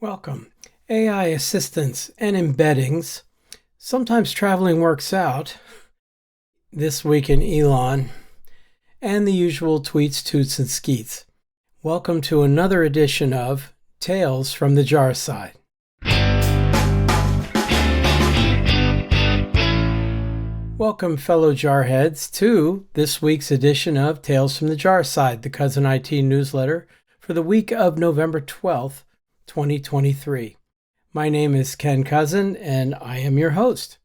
Welcome. AI assistants and embeddings. Sometimes traveling works out. This week in Elon. And the usual tweets, toots, and skeets. Welcome to another edition of Tales from the Jar Side. Welcome, fellow jarheads, to this week's edition of Tales from the Jar Side, the Cousin IT newsletter for the week of November 12th, 2023. My name is Ken Cousin, and I am your host.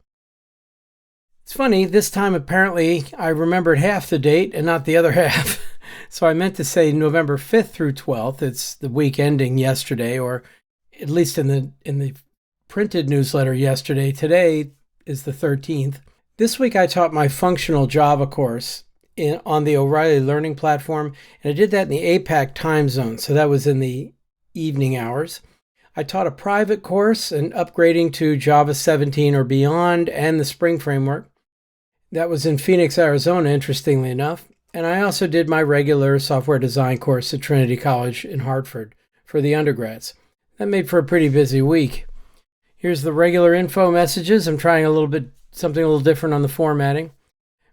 It's funny, this time apparently I remembered half the date and not the other half. So I meant to say November 5th through 12th. It's the week ending yesterday, or at least in the printed newsletter yesterday. Today is the 13th. This week I taught my functional Java course on the O'Reilly Learning Platform, and I did that in the APAC time zone, so that was in the evening hours. I taught a private course and upgrading to Java 17 or beyond and the Spring Framework. That was in Phoenix, Arizona, interestingly enough. And I also did my regular software design course at Trinity College in Hartford for the undergrads. That made for a pretty busy week. Here's the regular info messages. I'm trying something a little different on the formatting.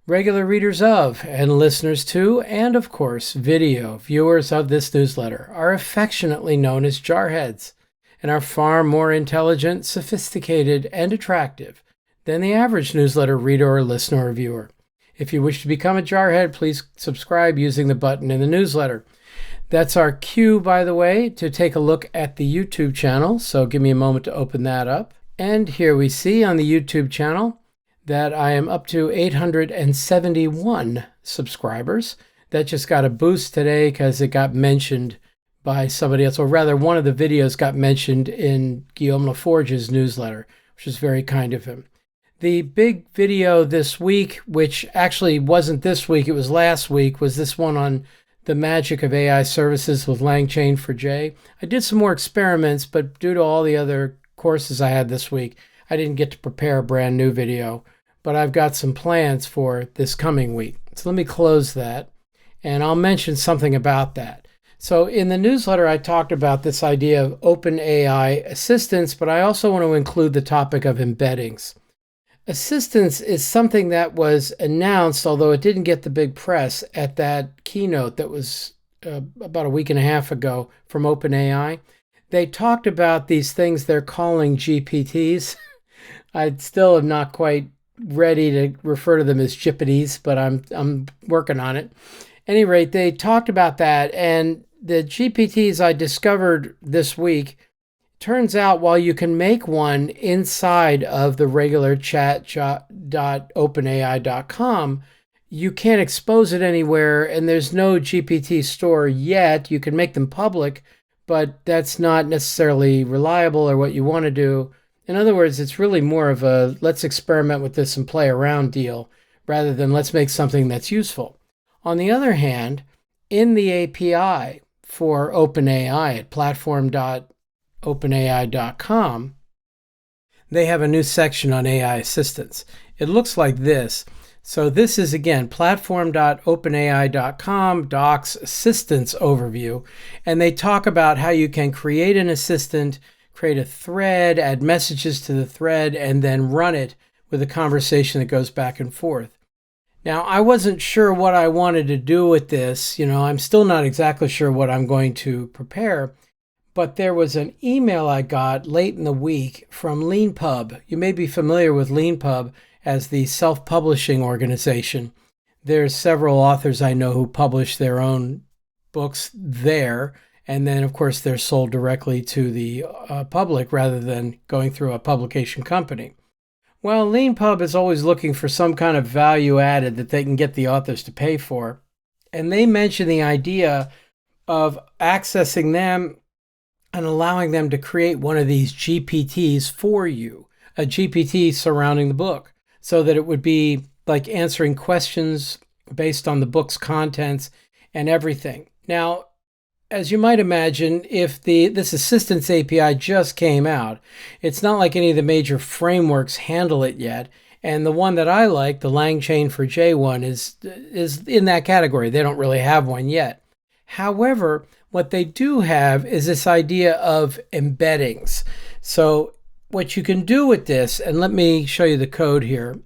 Regular readers of and listeners to, and of course, video viewers of this newsletter are affectionately known as jarheads and are far more intelligent, sophisticated, and attractive than the average newsletter reader or listener or viewer. If you wish to become a jarhead, please subscribe using the button in the newsletter. That's our cue, by the way, to take a look at the YouTube channel, so give me a moment to open that up. And here we see on the YouTube channel that I am up to 871 subscribers. That just got a boost today because it got mentioned by somebody else, or rather one of the videos got mentioned in Guillaume Laforge's newsletter, which is very kind of him. The big video this week, which actually wasn't this week, it was last week, was this one on the magic of AI services with LangChain4j. I did some more experiments, but due to all the other courses I had this week, I didn't get to prepare a brand new video. But I've got some plans for this coming week. So let me close that, and I'll mention something about that. So in the newsletter, I talked about this idea of OpenAI assistants, but I also want to include the topic of embeddings. Assistants is something that was announced, although it didn't get the big press, at that keynote that was about a week and a half ago from OpenAI. They talked about these things they're calling GPTs. I still am not quite ready to refer to them as Jippities, but I'm working on it. At any rate, they talked about that, and the GPTs I discovered this week, turns out while you can make one inside of the regular chat.openai.com, you can't expose it anywhere, and there's no GPT store yet. You can make them public, but that's not necessarily reliable or what you want to do. In other words, it's really more of a let's experiment with this and play around deal rather than let's make something that's useful. On the other hand, in the API for OpenAI at platform.openai.com, they have a new section on AI assistants. It looks like this. So this is, again, platform.openai.com docs assistants overview, and they talk about how you can create an assistant, create a thread, add messages to the thread, and then run it with a conversation that goes back and forth. Now, I wasn't sure what I wanted to do with this. I'm still not exactly sure what I'm going to prepare, but there was an email I got late in the week from LeanPub. You may be familiar with LeanPub as the self-publishing organization. There's several authors I know who publish their own books there. And then, of course, they're sold directly to the public rather than going through a publication company. Well, LeanPub is always looking for some kind of value added that they can get the authors to pay for. And they mention the idea of accessing them and allowing them to create one of these GPTs for you, a GPT surrounding the book, so that it would be like answering questions based on the book's contents and everything. Now, as you might imagine, if this Assistants API just came out, it's not like any of the major frameworks handle it yet. And the one that I like, the LangChain4j one, is in that category. They don't really have one yet. However, What they do have is this idea of embeddings. So what you can do with this, and let me show you the code here.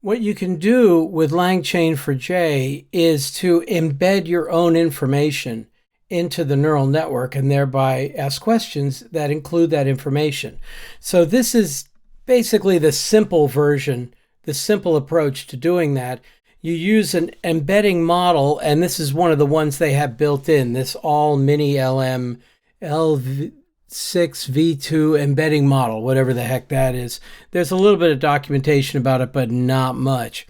What you can do with LangChain for J is to embed your own information into the neural network and thereby ask questions that include that information. So this is basically the simple version, the simple approach to doing that. You use an embedding model, and this is one of the ones they have built in, this all mini LM L6V2 embedding model, whatever the heck that is. There's a little bit of documentation about it, but not much.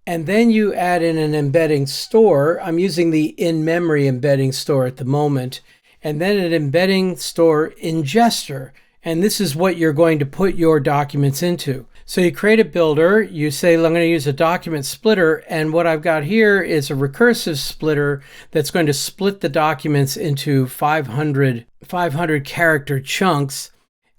And then you add in an embedding store. I'm using the in-memory embedding store at the moment, and then an embedding store ingester. And this is what you're going to put your documents into. So you create a builder, you say, I'm going to use a document splitter, and what I've got here is a recursive splitter that's going to split the documents into 500 character chunks.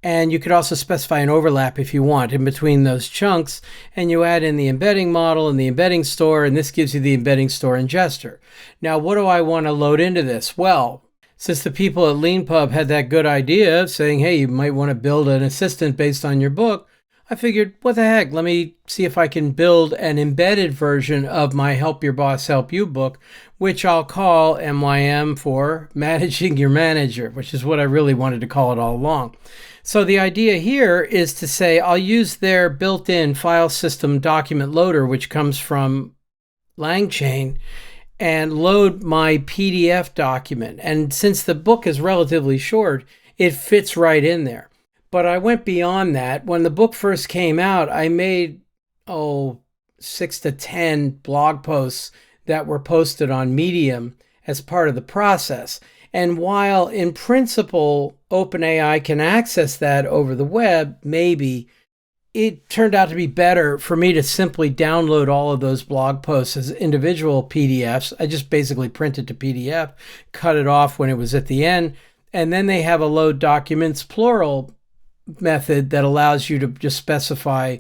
And you could also specify an overlap if you want in between those chunks, and you add in the embedding model and the embedding store, and this gives you the embedding store ingester. Now, what do I want to load into this? Well, since the people at LeanPub had that good idea of saying, hey, you might want to build an assistant based on your book, I figured, what the heck, let me see if I can build an embedded version of my Help Your Boss Help You book, which I'll call MYM for Managing Your Manager, which is what I really wanted to call it all along. So the idea here is to say I'll use their built-in file system document loader, which comes from LangChain, and load my PDF document. And since the book is relatively short, it fits right in there. But I went beyond that. When the book first came out, I made, 6 to 10 blog posts that were posted on Medium as part of the process. And while in principle, OpenAI can access that over the web, maybe, it turned out to be better for me to simply download all of those blog posts as individual PDFs. I just basically printed to PDF, cut it off when it was at the end, and then they have a load documents plural method that allows you to just specify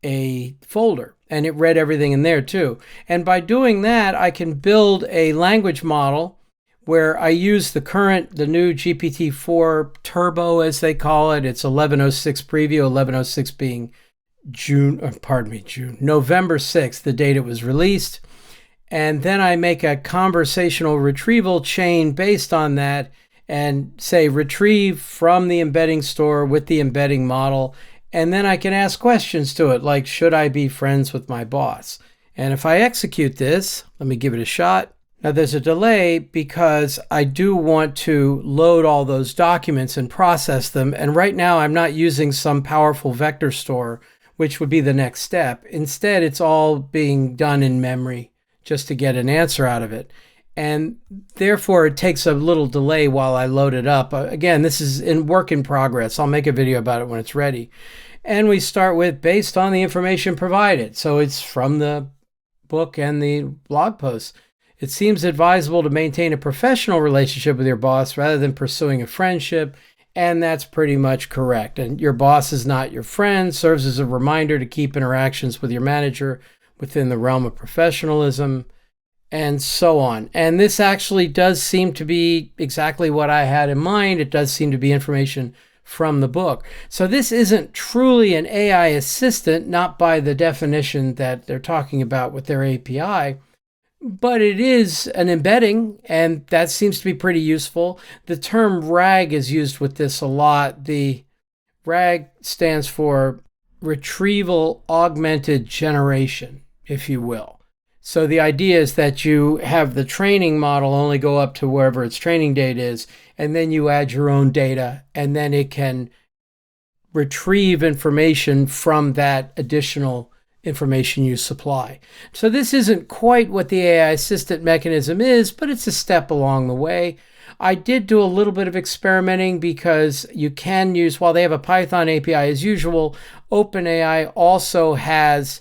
a folder, and it read everything in there too. And by doing that, I can build a language model where I use the new GPT-4 Turbo, as they call it. It's 11.06 preview, 11.06 being November 6th, the date it was released. And then I make a conversational retrieval chain based on that, and say retrieve from the embedding store with the embedding model. And then I can ask questions to it, like, should I be friends with my boss? And if I execute this, let me give it a shot. Now there's a delay because I do want to load all those documents and process them. And right now I'm not using some powerful vector store, which would be the next step. Instead, it's all being done in memory just to get an answer out of it. And therefore, it takes a little delay while I load it up. Again, this is in work in progress. I'll make a video about it when it's ready. And we start with based on the information provided. So it's from the book and the blog post. It seems advisable to maintain a professional relationship with your boss rather than pursuing a friendship. And that's pretty much correct. And your boss is not your friend, serves as a reminder to keep interactions with your manager within the realm of professionalism, and so on. And this actually does seem to be exactly what I had in mind. It does seem to be information from the book. So this isn't truly an AI assistant, not by the definition that they're talking about with their API, but it is an embedding, and that seems to be pretty useful. The term RAG is used with this a lot. The RAG stands for Retrieval Augmented Generation, if you will. So the idea is that you have the training model only go up to wherever its training data is, and then you add your own data, and then it can retrieve information from that additional information you supply. So this isn't quite what the AI assistant mechanism is, but it's a step along the way. I did do a little bit of experimenting because you can use, while they have a Python API as usual, OpenAI also has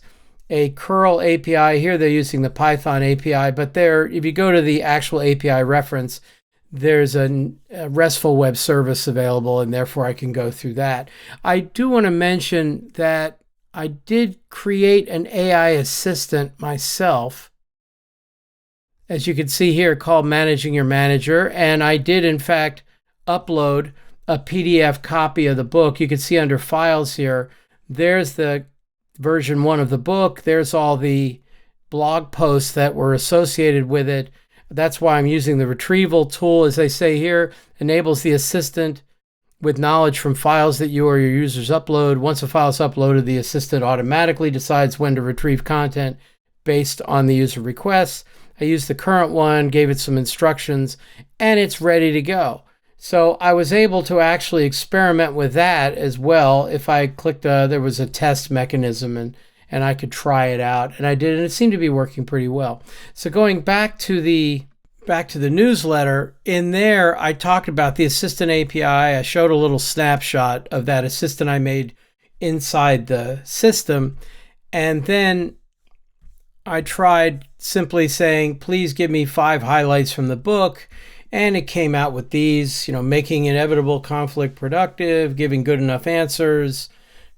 a curl API. Here they're using the Python API, but if you go to the actual API reference, there's a RESTful web service available, and therefore I can go through that. I do want to mention that I did create an AI assistant myself, as you can see here, called Managing Your Manager. And I did, in fact, upload a PDF copy of the book. You can see under Files here, there's the version 1 of the book. There's all the blog posts that were associated with it. That's why I'm using the retrieval tool, as they say here, enables the assistant with knowledge from files that you or your users upload. Once a file is uploaded, the assistant automatically decides when to retrieve content based on the user requests. I used the current one, gave it some instructions, and it's ready to go. So I was able to actually experiment with that as well. If I clicked, there was a test mechanism, and I could try it out, and I did, and it seemed to be working pretty well. So going back to the newsletter, in there I talked about the Assistant API. I showed a little snapshot of that assistant I made inside the system, and then I tried simply saying, please give me 5 highlights from the book. And it came out with these, making inevitable conflict productive, giving good enough answers,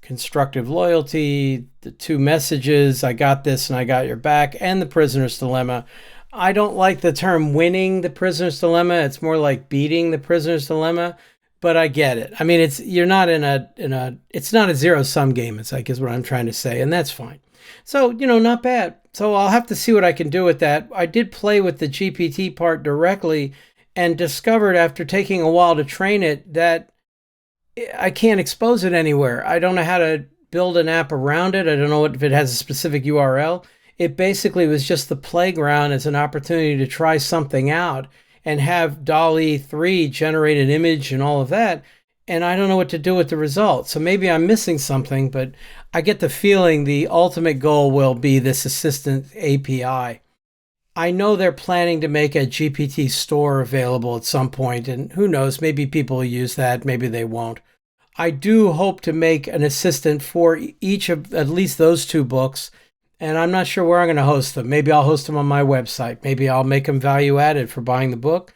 constructive loyalty, the 2 messages, I got this and I got your back, and the prisoner's dilemma. I don't like the term winning the prisoner's dilemma. It's more like beating the prisoner's dilemma, but I get it. I mean, you're not it's not a zero-sum game, is what I'm trying to say, and that's fine. So, not bad. So I'll have to see what I can do with that. I did play with the GPT part directly and discovered after taking a while to train it that I can't expose it anywhere. I don't know how to build an app around it. I don't know if it has a specific URL. It basically was just the playground as an opportunity to try something out and have DALL-E 3 generate an image and all of that. And I don't know what to do with the results. So maybe I'm missing something, but I get the feeling the ultimate goal will be this Assistant API. I know they're planning to make a GPT store available at some point, and who knows, maybe people will use that, maybe they won't. I do hope to make an assistant for each of at least those 2 books, and I'm not sure where I'm going to host them. Maybe I'll host them on my website. Maybe I'll make them value added for buying the book.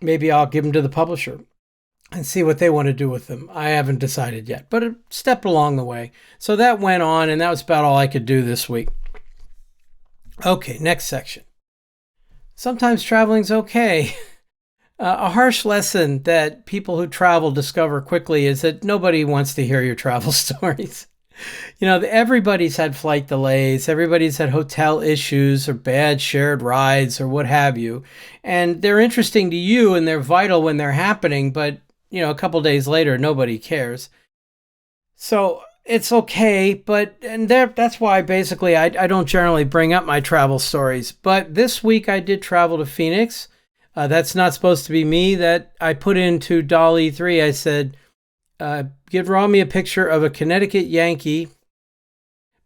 Maybe I'll give them to the publisher and see what they want to do with them. I haven't decided yet, but a step along the way. So that went on, and that was about all I could do this week. Okay, next section. Sometimes traveling's okay. A harsh lesson that people who travel discover quickly is that nobody wants to hear your travel stories. Everybody's had flight delays, everybody's had hotel issues or bad shared rides or what have you. And they're interesting to you and they're vital when they're happening, but a couple days later, nobody cares. So it's okay, that's why basically I don't generally bring up my travel stories. But this week I did travel to Phoenix. That's not supposed to be me. That I put into DALL-E 3. I said, draw me a picture of a Connecticut Yankee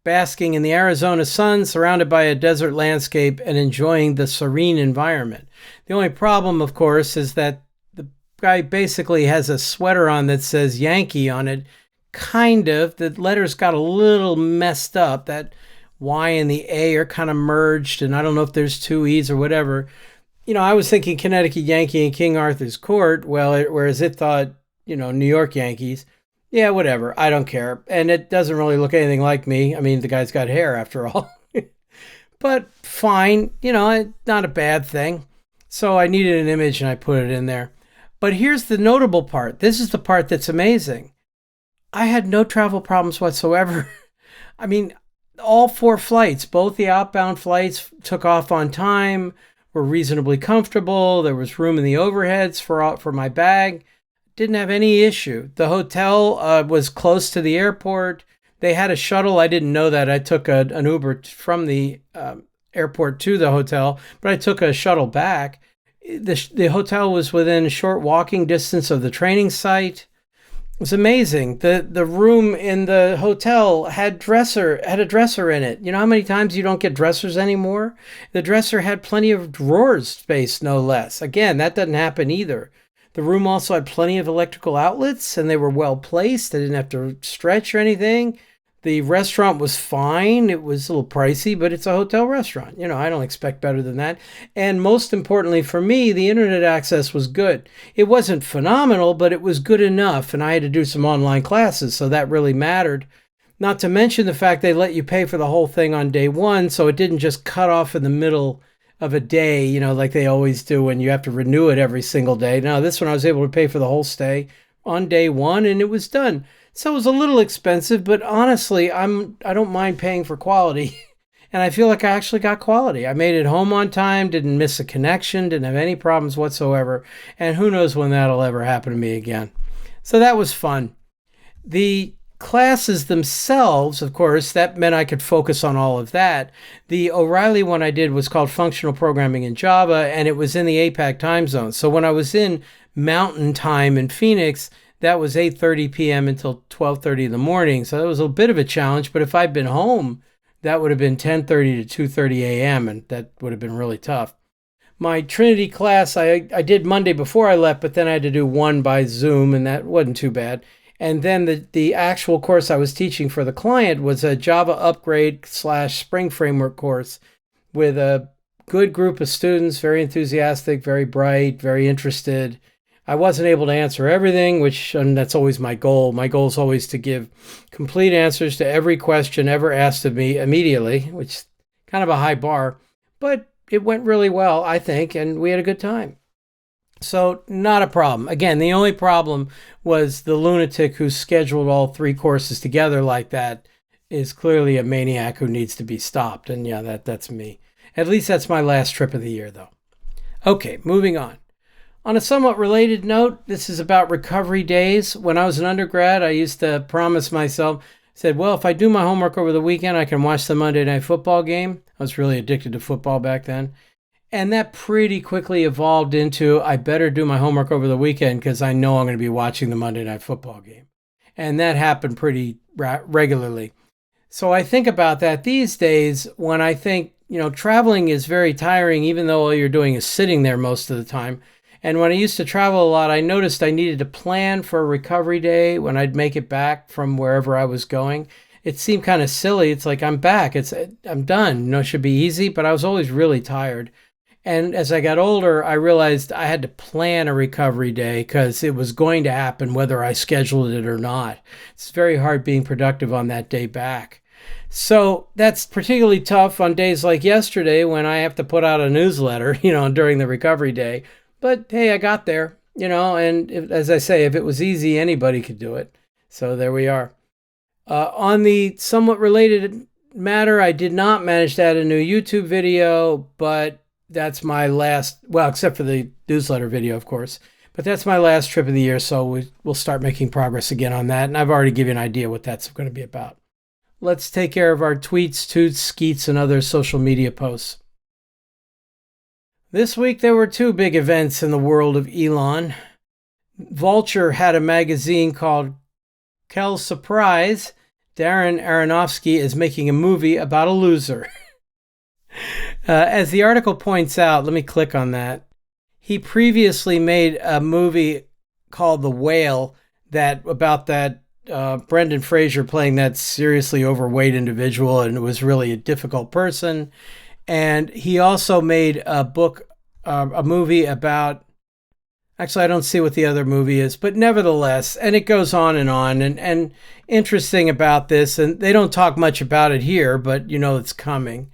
basking in the Arizona sun, surrounded by a desert landscape and enjoying the serene environment. The only problem, of course, is that the guy basically has a sweater on that says Yankee on it. Kind of. The letters got a little messed up. That Y and the A are kind of merged, and I don't know if there's 2 E's or whatever. I was thinking Connecticut Yankee and King Arthur's Court, whereas it thought, New York Yankees. Yeah, whatever. I don't care. And it doesn't really look anything like me. I mean, the guy's got hair after all. But fine, not a bad thing. So I needed an image and I put it in there. But here's the notable part. This is the part that's amazing. I had no travel problems whatsoever. I mean, all 4 flights, both the outbound flights took off on time, were reasonably comfortable. There was room in the overheads for my bag. Didn't have any issue. The hotel was close to the airport. They had a shuttle. I didn't know that. I took an Uber from the airport to the hotel, but I took a shuttle back. The hotel was within a short walking distance of the training site. It was amazing. The room in the hotel had a dresser in it. You know how many times you don't get dressers anymore? The dresser had plenty of drawers space, no less. Again, that doesn't happen either. The room also had plenty of electrical outlets, and they were well placed. I didn't have to stretch or anything. The restaurant was fine. It was a little pricey, but it's a hotel restaurant. I don't expect better than that. And most importantly for me, the internet access was good. It wasn't phenomenal, but it was good enough. And I had to do some online classes, so that really mattered. Not to mention the fact they let you pay for the whole thing on day 1, so it didn't just cut off in the middle of a day, like they always do when you have to renew it every single day. Now, this one I was able to pay for the whole stay on day one, and it was done. So it was a little expensive, but honestly, I don't mind paying for quality. And I feel like I actually got quality. I made it home on time, didn't miss a connection, didn't have any problems whatsoever. And who knows when that'll ever happen to me again. So that was fun. The classes themselves, of course, that meant I could focus on all of that. The O'Reilly one I did was called Functional Programming in Java, and it was in the APAC time zone. So when I was in Mountain Time in Phoenix, that was 8:30 p.m. until 12:30 in the morning. So that was a bit of a challenge. But if I'd been home, that would have been 10:30 to 2:30 a.m., and that would have been really tough. My Trinity class, I did Monday before I left, but then I had to do one by Zoom, and that wasn't too bad. And then the actual course I was teaching for the client was a Java upgrade / Spring Framework course with a good group of students, very enthusiastic, very bright, very interested. I wasn't able to answer everything, and that's always my goal. My goal is always to give complete answers to every question ever asked of me immediately, which is kind of a high bar, but it went really well, I think, and we had a good time. So not a problem. Again, the only problem was the lunatic who scheduled all three courses together like that is clearly a maniac who needs to be stopped. And yeah, that's me. At least that's my last trip of the year, though. Okay, moving on. On a somewhat related note, this is about recovery days. When I was an undergrad, I used to promise myself, said, well, if I do my homework over the weekend, I can watch the Monday Night Football game. I was really addicted to football back then. And that pretty quickly evolved into, I better do my homework over the weekend because I know I'm going to be watching the Monday Night Football game. And that happened pretty regularly. So I think about that these days when I think, traveling is very tiring, even though all you're doing is sitting there most of the time. And when I used to travel a lot, I noticed I needed to plan for a recovery day when I'd make it back from wherever I was going. It seemed kind of silly. It's like, I'm back. I'm done. It should be easy, but I was always really tired. And as I got older, I realized I had to plan a recovery day because it was going to happen whether I scheduled it or not. It's very hard being productive on that day back. So that's particularly tough on days like yesterday when I have to put out a newsletter, during the recovery day. But hey, I got there, and as I say, if it was easy, anybody could do it. So there we are. On the somewhat related matter, I did not manage to add a new YouTube video, but that's my last, well, except for the newsletter video, of course. But that's my last trip of the year, so we'll start making progress again on that. And I've already given you an idea what that's going to be about. Let's take care of our tweets, toots, skeets, and other social media posts. This week, there were two big events in the world of Elon. Vulture had a magazine called Kel's Surprise. Darren Aronofsky is making a movie about a loser. As the article points out, let me click on that. He previously made a movie called The Whale about that Brendan Fraser playing that seriously overweight individual, and it was really a difficult person. And he also made a movie about, actually, I don't see what the other movie is, but nevertheless, and it goes on. And interesting about this, and they don't talk much about it here, but it's coming.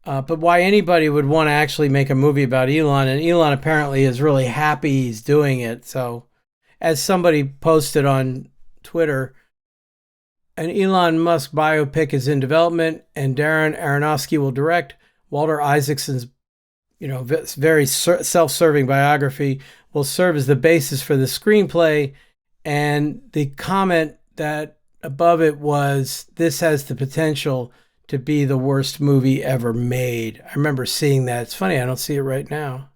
But why anybody would want to actually make a movie about Elon, and Elon apparently is really happy he's doing it. So as somebody posted on Twitter, an Elon Musk biopic is in development, and Darren Aronofsky will direct. Walter Isaacson's, very self-serving biography will serve as the basis for the screenplay. And the comment that above it was, this has the potential to be the worst movie ever made. I remember seeing that. It's funny, I don't see it right now.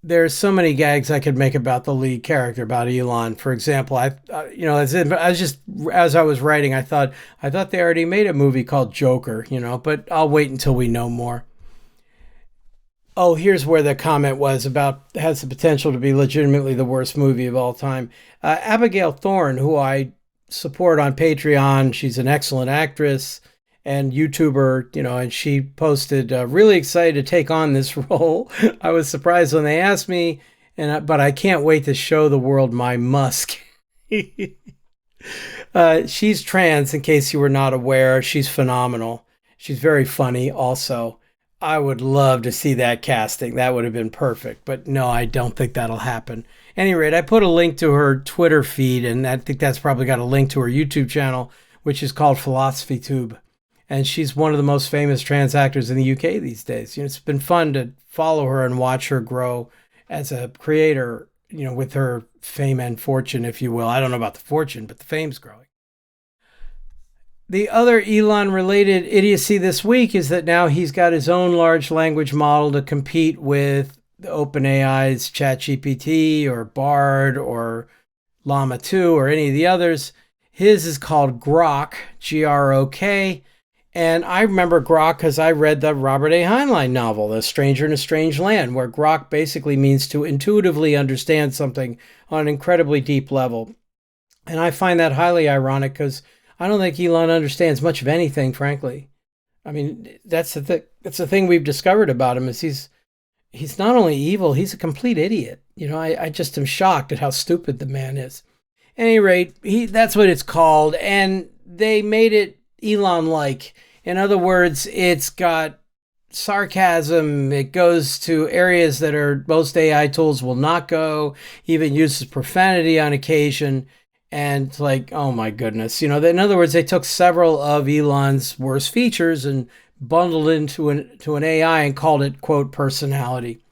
There's so many gags I could make about the lead character, about Elon. For example, as I was writing, I thought they already made a movie called Joker, but I'll wait until we know more. Oh, here's where the comment was about has the potential to be legitimately the worst movie of all time. Abigail Thorne, who I support on Patreon, she's an excellent actress and YouTuber, and she posted, really excited to take on this role. I was surprised when they asked me, but I can't wait to show the world my Musk. She's trans, in case you were not aware. She's phenomenal. She's very funny also. I would love to see that casting. That would have been perfect. But no, I don't think that'll happen. At any rate, I put a link to her Twitter feed, and I think that's probably got a link to her YouTube channel, which is called PhilosophyTube. And she's one of the most famous trans actors in the UK these days. It's been fun to follow her and watch her grow as a creator, with her fame and fortune, if you will. I don't know about the fortune, but the fame's growing. The other Elon-related idiocy this week is that now he's got his own large language model to compete with OpenAI's ChatGPT or Bard or Llama 2 or any of the others. His is called Grok, Grok. And I remember Grok because I read the Robert A. Heinlein novel, The Stranger in a Strange Land, where Grok basically means to intuitively understand something on an incredibly deep level. And I find that highly ironic because I don't think Elon understands much of anything, frankly. I mean, that's the thing we've discovered about him is he's not only evil, he's a complete idiot. I just am shocked at how stupid the man is. At any rate, that's what it's called, and they made it Elon-like. In other words, it's got sarcasm. It goes to areas that most AI tools will not go, even uses profanity on occasion. And it's like, oh my goodness. In other words, they took several of Elon's worst features and bundled into an AI and called it, quote, personality.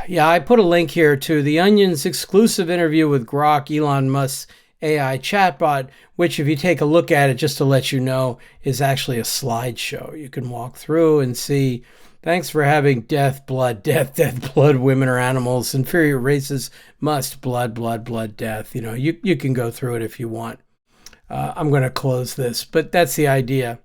Yeah, I put a link here to The Onion's exclusive interview with Grok, Elon Musk's AI chatbot, which if you take a look at it, just to let you know, is actually a slideshow. You can walk through and see, thanks for having death, blood, women or animals, inferior races must, blood, death. You can go through it if you want. I'm going to close this, but that's the idea.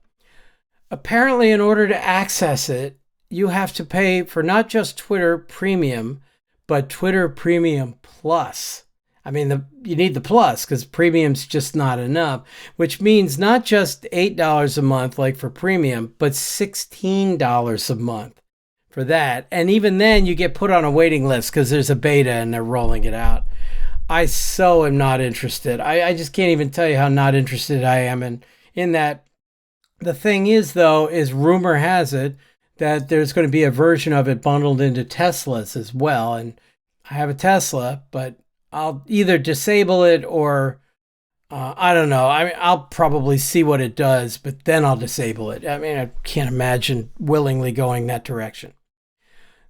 Apparently, in order to access it, you have to pay for not just Twitter Premium, but Twitter Premium Plus. I mean, you need the plus because premium's just not enough, which means not just $8 a month like for premium, but $16 a month for that. And even then you get put on a waiting list because there's a beta and they're rolling it out. I so am not interested. I just can't even tell you how not interested I am in that. The thing is, though, is rumor has it that there's going to be a version of it bundled into Teslas as well. And I have a Tesla, but I'll either disable it or I don't know. I mean, I'll probably see what it does, but then I'll disable it. I mean, I can't imagine willingly going that direction.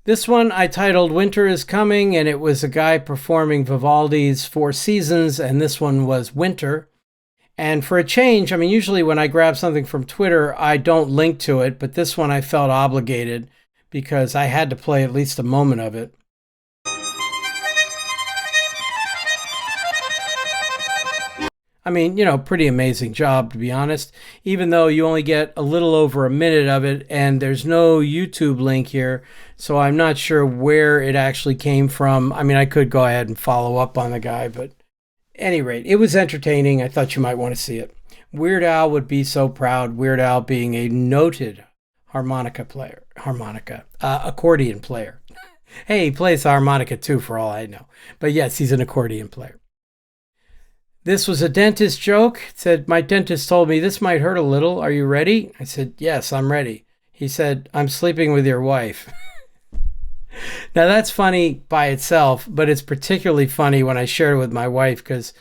This one I titled Winter is Coming, and it was a guy performing Vivaldi's Four Seasons, and this one was Winter. And for a change, I mean, usually when I grab something from Twitter, I don't link to it, but this one I felt obligated because I had to play at least a moment of it. I mean, pretty amazing job, to be honest, even though you only get a little over a minute of it and there's no YouTube link here. So I'm not sure where it actually came from. I mean, I could go ahead and follow up on the guy, but at any rate, it was entertaining. I thought you might want to see it. Weird Al would be so proud. Weird Al being a noted accordion player. Hey, he plays harmonica too, for all I know. But yes, he's an accordion player. This was a dentist joke. It said, my dentist told me this might hurt a little. Are you ready? I said, yes, I'm ready. He said, I'm sleeping with your wife. Now that's funny by itself, but it's particularly funny when I shared it with my wife because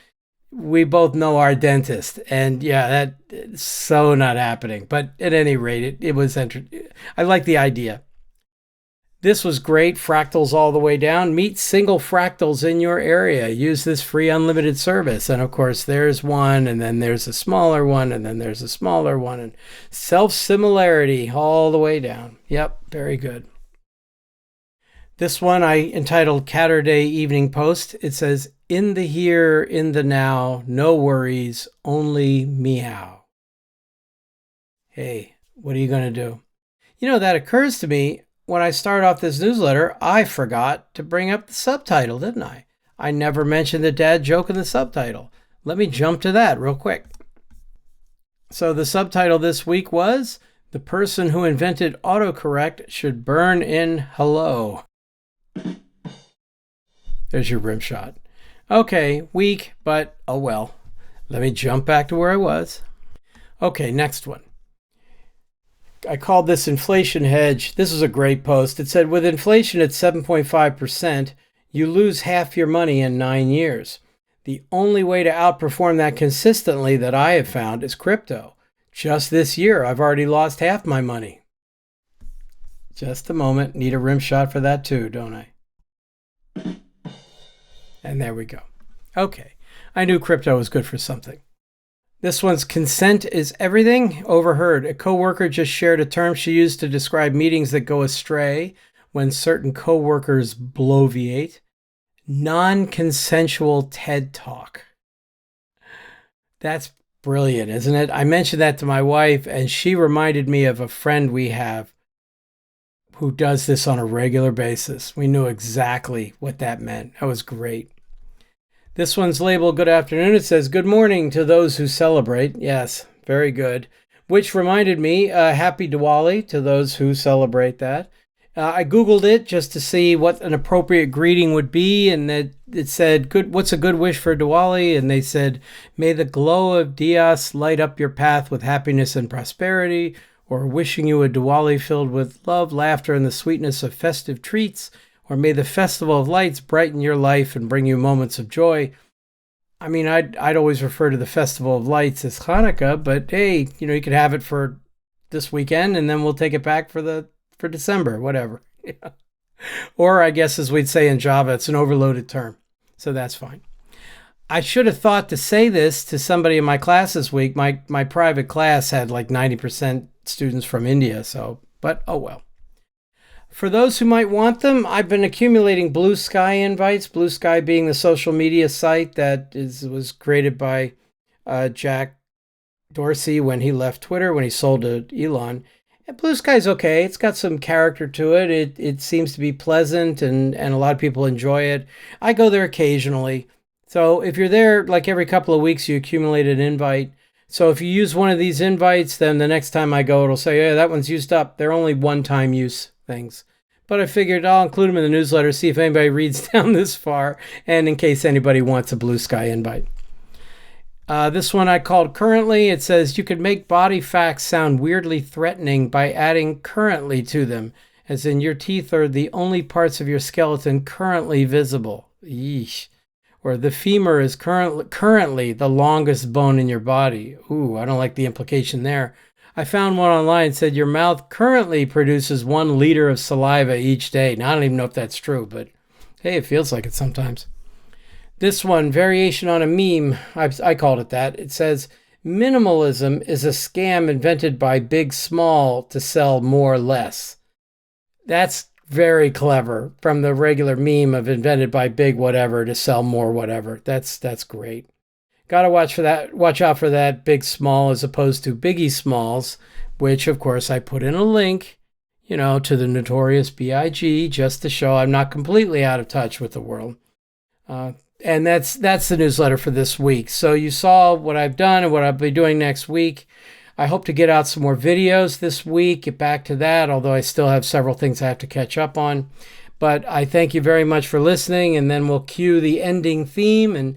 we both know our dentist. And yeah, that's so not happening. But at any rate, it was I like the idea. This was great. Fractals all the way down. Meet single fractals in your area. Use this free unlimited service. And of course, there's one, and then there's a smaller one, and then there's a smaller one. And self-similarity all the way down. Yep, very good. This one I entitled Catterday Evening Post. It says, in the here, in the now, no worries, only meow. Hey, what are you going to do? That occurs to me. When I start off this newsletter, I forgot to bring up the subtitle, didn't I? I never mentioned the dad joke in the subtitle. Let me jump to that real quick. So the subtitle this week was, The Person Who Invented Autocorrect Should Burn in Hello. There's your rim shot. Okay, weak, but oh well. Let me jump back to where I was. Okay, next one. I called this inflation hedge. This was a great post. It said, with inflation at 7.5%, you lose half your money in 9 years. The only way to outperform that consistently that I have found is crypto. Just this year, I've already lost half my money. Just a moment. Need a rim shot for that too, don't I? And there we go. Okay. I knew crypto was good for something. This one's consent is everything. Overheard. A coworker just shared a term she used to describe meetings that go astray when certain coworkers bloviate. Non-consensual TED Talk. That's brilliant, isn't it? I mentioned that to my wife, and she reminded me of a friend we have who does this on a regular basis. We knew exactly what that meant. That was great. This one's labeled good afternoon. It says, good morning to those who celebrate. Yes, very good. Which reminded me, happy Diwali to those who celebrate that. I Googled it just to see what an appropriate greeting would be, and it said, "Good. What's a good wish for Diwali?" And they said, may the glow of Diyas light up your path with happiness and prosperity, or wishing you a Diwali filled with love, laughter, and the sweetness of festive treats, or may the festival of lights brighten your life and bring you moments of joy. I mean, I'd always refer to the festival of lights as Hanukkah, but hey, you could have it for this weekend, and then we'll take it back for December, whatever. Or I guess, as we'd say in Java, it's an overloaded term. So that's fine. I should have thought to say this to somebody in my class this week. My private class had like 90% students from India, but oh well. For those who might want them, I've been accumulating Blue Sky invites, Blue Sky being the social media site that was created by Jack Dorsey when he left Twitter, when he sold to Elon. And Blue Sky's okay. It's got some character to it. It seems to be pleasant, and a lot of people enjoy it. I go there occasionally. So if you're there, like every couple of weeks, you accumulate an invite. So if you use one of these invites, then the next time I go, it'll say, yeah, that one's used up. They're only one-time use things. But I figured I'll include them in the newsletter, see if anybody reads down this far, and in case anybody wants a Blue Sky invite. This one I called currently. It says you could make body facts sound weirdly threatening by adding currently to them, as in your teeth are the only parts of your skeleton currently visible. Yeesh. Or the femur is currently the longest bone in your body. Ooh, I don't like the implication there. I found one online that said your mouth currently produces 1 liter of saliva each day. Now, I don't even know if that's true, but hey, it feels like it sometimes. This one, variation on a meme, I called it that. It says, minimalism is a scam invented by Big Small to sell more watch That's very clever, from the regular meme of invented by Big whatever to sell more whatever. That's great. Gotta watch out for that Big Small as opposed to Biggie Smalls, which of course I put in a link, to the notorious B.I.G. just to show I'm not completely out of touch with the world. And that's the newsletter for this week. So you saw what I've done and what I'll be doing next week. I hope to get out some more videos this week, get back to that, although I still have several things I have to catch up on. But I thank you very much for listening, and then we'll cue the ending theme and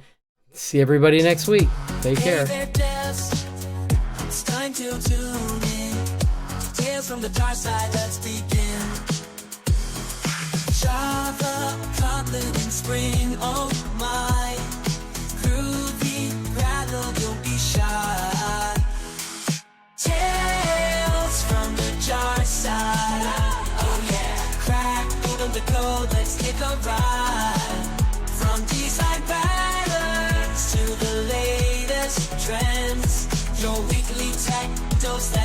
see everybody next week. Take care. It's time to tune in. Tales from the dark side, let's begin. Java, Kotlin, and Spring, oh my. Groovy, Gradle, don't be shy. Tales from the jar side, oh yeah. Crack open the code, let's take a ride. From design patterns to the latest trends, your weekly tech dose that